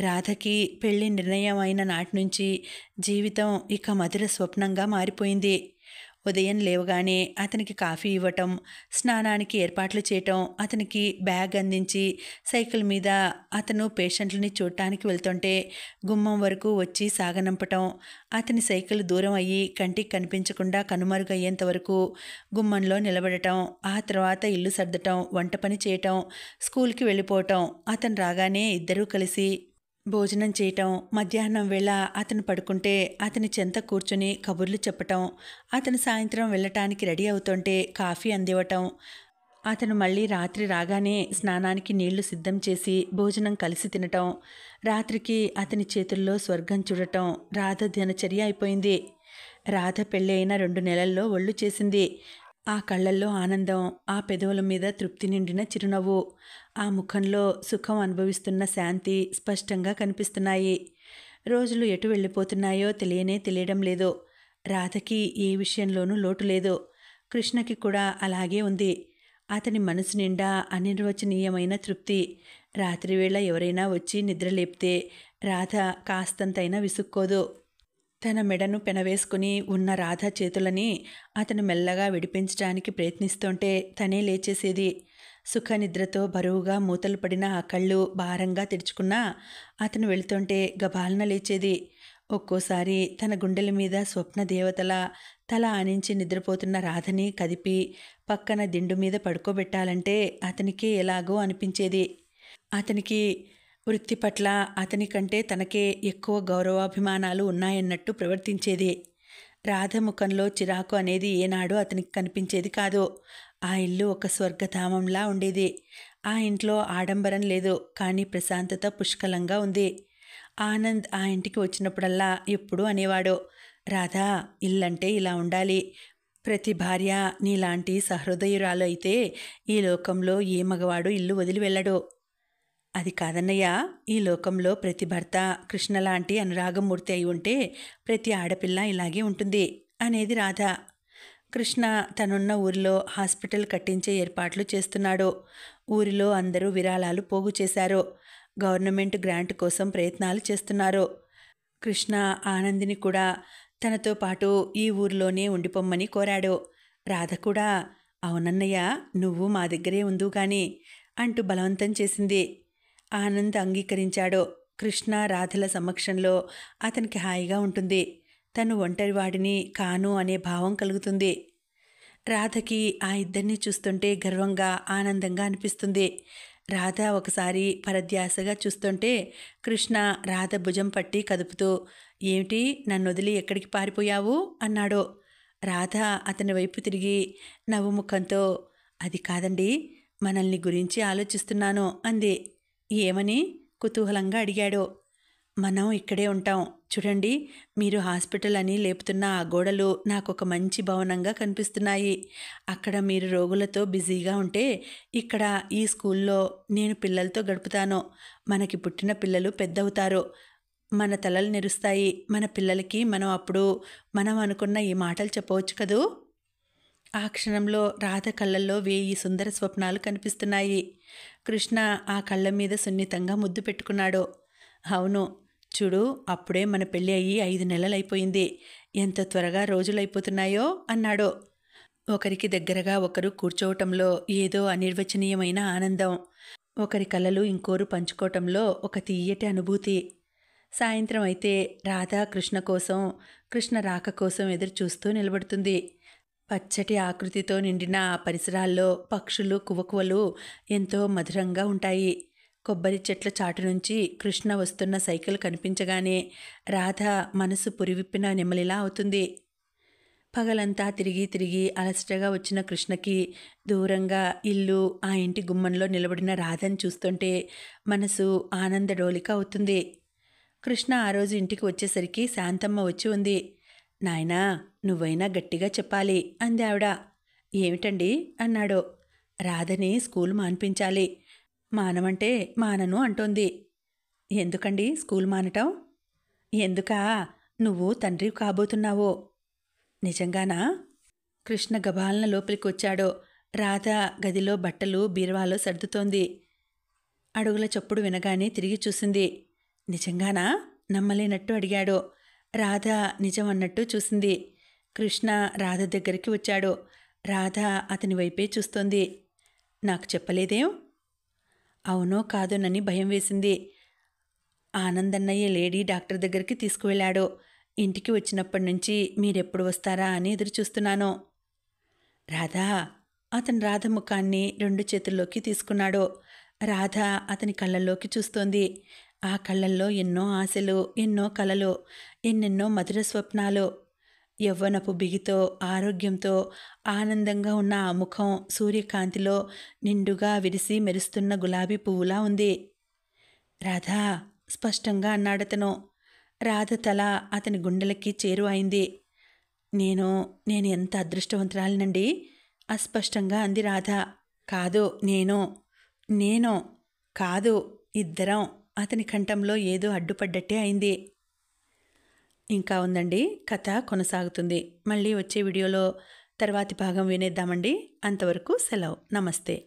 రాధకి పెళ్లి నిర్ణయం అయిన నాటి నుంచి జీవితం ఇక మధుర స్వప్నంగా మారిపోయింది. ఉదయం లేవగానే అతనికి కాఫీ ఇవ్వటం, స్నానానికి ఏర్పాట్లు చేయటం, అతనికి బ్యాగ్ అందించి సైకిల్ మీద అతను పేషెంట్లని చూడటానికి వెళ్తుంటే గుమ్మం వరకు వచ్చి సాగనంపటం, అతని సైకిల్ దూరం అయ్యి కంటికి కనిపించకుండా కనుమరుగయ్యేంత వరకు గుమ్మంలో నిలబడటం, ఆ తర్వాత ఇల్లు సర్దటం, వంట పని చేయటం, స్కూల్కి వెళ్ళిపోవటం, అతను రాగానే ఇద్దరూ కలిసి భోజనం చేయటం, మధ్యాహ్నం వేళ అతను పడుకుంటే అతని చెంత కూర్చుని కబుర్లు చెప్పటం, అతను సాయంత్రం వెళ్ళటానికి రెడీ అవుతుంటే కాఫీ అందివ్వటం, అతను మళ్ళీ రాత్రి రాగానే స్నానానికి నీళ్లు సిద్ధం చేసి భోజనం కలిసి తినటం, రాత్రికి అతని చేతుల్లో స్వర్గం చూడటం రాధ దినచర్య అయిపోయింది. రాధ పెళ్ళి అయిన 2 నెలల్లో ఒళ్ళు చేసింది. ఆ కళ్ళల్లో ఆనందం, ఆ పెదవుల మీద తృప్తి నిండిన చిరునవ్వు, ఆ ముఖంలో సుఖం అనుభవిస్తున్న శాంతి స్పష్టంగా కనిపిస్తున్నాయి. రోజులు ఎటు వెళ్ళిపోతున్నాయో తెలియడం లేదు. రాధకి ఏ విషయంలోనూ లోటు లేదు. కృష్ణకి కూడా అలాగే ఉంది. అతని మనసు నిండా అనిర్వచనీయమైన తృప్తి. రాత్రివేళ ఎవరైనా వచ్చి నిద్రలేపితే రాధ కాస్తంతైనా విసుక్కోదు. తన మెడను పెనవేసుకుని ఉన్న రాధ చేతులని అతను మెల్లగా విడిపించడానికి ప్రయత్నిస్తుంటే తనే లేచేసేది. సుఖనిద్రతో బరువుగా మూతలు పడిన ఆ కళ్ళు భారంగా తెరుచుకున్నా అతను వెళుతుంటే గబాలన లేచేది. ఒక్కోసారి తన గుండెల మీద స్వప్న దేవతల తల ఆనించి నిద్రపోతున్న రాధని కదిపి పక్కన దిండు మీద పడుకోబెట్టాలంటే అతనికే ఎలాగో అనిపించేది. అతనికి వృత్తి పట్ల అతని కంటే తనకే ఎక్కువ గౌరవాభిమానాలు ఉన్నాయన్నట్టు ప్రవర్తించేది. రాధ ముఖంలో చిరాకు అనేది ఏనాడూ అతనికి కనిపించేది కాదు. ఆ ఇల్లు ఒక స్వర్గధామంలా ఉండేది. ఆ ఇంట్లో ఆడంబరం లేదు, కానీ ప్రశాంతత పుష్కలంగా ఉంది. ఆనంద్ ఆ ఇంటికి వచ్చినప్పుడల్లా ఎప్పుడూ అనేవాడు, రాధా, ఇల్లంటే ఇలా ఉండాలి. ప్రతి భార్య నీలాంటి సహృదయురాలు అయితే ఈ లోకంలో ఏ మగవాడు ఇల్లు వదిలి వెళ్ళడు. అది కాదన్నయ్య, ఈ లోకంలో ప్రతి భర్త కృష్ణలాంటి అనురాగమూర్తి అయి ఉంటే ప్రతి ఆడపిల్ల ఇలాగే ఉంటుంది అనేది రాధ. కృష్ణ తనున్న ఊరిలో హాస్పిటల్ కట్టించే ఏర్పాట్లు చేస్తున్నాడు. ఊరిలో అందరూ విరాళాలు పోగు చేశారు. గవర్నమెంట్ గ్రాంట్ కోసం ప్రయత్నాలు చేస్తున్నారు. కృష్ణ ఆనందిని కూడా తనతో పాటు ఈ ఊరిలోనే ఉండిపోమ్మని కోరాడు. రాధ కూడా అవునన్నయ్య, నువ్వు మా దగ్గరే ఉందువు గాని అంటూ బలవంతం చేసింది. ఆనంద్ అంగీకరించాడు. కృష్ణ రాధల సమక్షంలో అతనికి హాయిగా ఉంటుంది. తను ఒంటరివాడిని కాను అనే భావం కలుగుతుంది. రాధకి ఆ ఇద్దరిని చూస్తుంటే గర్వంగా ఆనందంగా అనిపిస్తుంది. రాధ ఒకసారి పరధ్యాసగా చూస్తుంటే కృష్ణ రాధ భుజం పట్టి కదుపుతూ, ఏమిటి నన్ను వదిలి ఎక్కడికి పారిపోయావు అన్నాడు. రాధ అతని వైపు తిరిగి నవ్వు ముఖంతో, అది కాదండి, మనల్ని గురించి ఆలోచిస్తున్నాను అంది. ఏమని కుతూహలంగా అడిగాడు. మనం ఇక్కడే ఉంటాం. చూడండి, మీరు హాస్పిటల్ అని లేపుతున్న ఆ గోడలు నాకు ఒక మంచి భవనంగా కనిపిస్తున్నాయి. అక్కడ మీరు రోగులతో బిజీగా ఉంటే ఇక్కడ ఈ స్కూల్లో నేను పిల్లలతో గడుపుతాను. మనకి పుట్టిన పిల్లలు పెద్దవుతారు, మన తలలు నెరుస్తాయి. మన పిల్లలకి మనం అనుకున్న ఈ మాటలు చెప్పవచ్చు కదూ. ఆ క్షణంలో రాధ కళ్ళల్లో 1000 సుందర స్వప్నాలు కనిపిస్తున్నాయి. కృష్ణ ఆ కళ్ళ మీద సున్నితంగా ముద్దు పెట్టుకున్నాడు. అవును, చూడు, అప్పుడే మన పెళ్ళి అయ్యి 5 నెలలైపోయింది. ఎంత త్వరగా రోజులైపోతున్నాయో అన్నాడు. ఒకరికి దగ్గరగా ఒకరు కూర్చోవటంలో ఏదో అనిర్వచనీయమైన ఆనందం, ఒకరి కలలు ఇంకోరు పంచుకోవటంలో ఒక తీయటి అనుభూతి. సాయంత్రం అయితే రాధ కృష్ణ రాక కోసం ఎదురు చూస్తూ నిలబడుతుంది. పచ్చటి ఆకృతితో నిండిన ఆ పరిసరాల్లో పక్షులు కువకువలు ఎంతో మధురంగా ఉంటాయి. కొబ్బరి చెట్ల చాటు నుంచి కృష్ణ వస్తున్న సైకిల్ కనిపించగానే రాధ మనసు పురివిప్పిన నెమలిలా అవుతుంది. పగలంతా తిరిగి తిరిగి అలసటగా వచ్చిన కృష్ణకి దూరంగా ఇల్లు, ఆ ఇంటి గుమ్మంలో నిలబడిన రాధని చూస్తుంటే మనసు ఆనందడోలిక అవుతుంది. కృష్ణ ఆ రోజు ఇంటికి వచ్చేసరికి శాంతమ్మ వచ్చి ఉంది. నాయనా, నువ్వైనా గట్టిగా చెప్పాలి అంది ఆవిడ. ఏమిటండి అన్నాడు. రాధని స్కూల్ మాన్పించాలి. మానమంటే మానను అంటోంది. ఎందుకండి స్కూల్ మానటం? ఎందుకా? నువ్వు తండ్రి కాబోతున్నావో. నిజంగానా? కృష్ణ గబాలన లోపలికి వచ్చాడు. రాధ గదిలో బట్టలు బీరువాలో సర్దుతోంది. అడుగుల చప్పుడు వినగానే తిరిగి చూసింది. నిజంగానా? నమ్మలేనట్టు అడిగాడు. రాధ నిజం అన్నట్టు చూసింది. కృష్ణ రాధ దగ్గరికి వచ్చాడు. రాధ అతని వైపే చూస్తోంది. నాకు చెప్పలేదేం? అవునో కాదోనని భయం వేసింది. ఆనందన్నయ్య లేడీ డాక్టర్ దగ్గరికి తీసుకువెళ్ళాడు. ఇంటికి వచ్చినప్పటి నుంచి మీరెప్పుడు వస్తారా అని ఎదురు చూస్తున్నాను. రాధా, అతను రాధ ముఖాన్ని 2 చేతుల్లోకి తీసుకున్నాడు. రాధ అతని కళ్ళల్లోకి చూస్తోంది. ఆ కళ్ళల్లో ఎన్నో ఆశలు, ఎన్నో కలలు, ఎన్నెన్నో మధుర స్వప్నాలు. యవ్వనపు బిగితో, ఆరోగ్యంతో ఆనందంగా ఉన్న ఆ ముఖం సూర్యకాంతిలో నిండుగా విరిసి మెరుస్తున్న గులాబీ పువ్వులా ఉంది. రాధా, స్పష్టంగా అన్నాడతను. రాధ తల అతని గుండెలకి చేరువైంది. నేను ఎంత అదృష్టవంతురాలినండి, అస్పష్టంగా అంది రాధ. కాదు, నేను కాదు, ఇద్దరం. అతని కంఠంలో ఏదో అడ్డుపడ్డట్టే అయింది. ఇంకా ఉందండి, కథ కొనసాగుతుంది. మళ్ళీ వచ్చే వీడియోలో తర్వాతి భాగం వినేద్దామండి. అంతవరకు సెలవు. నమస్తే.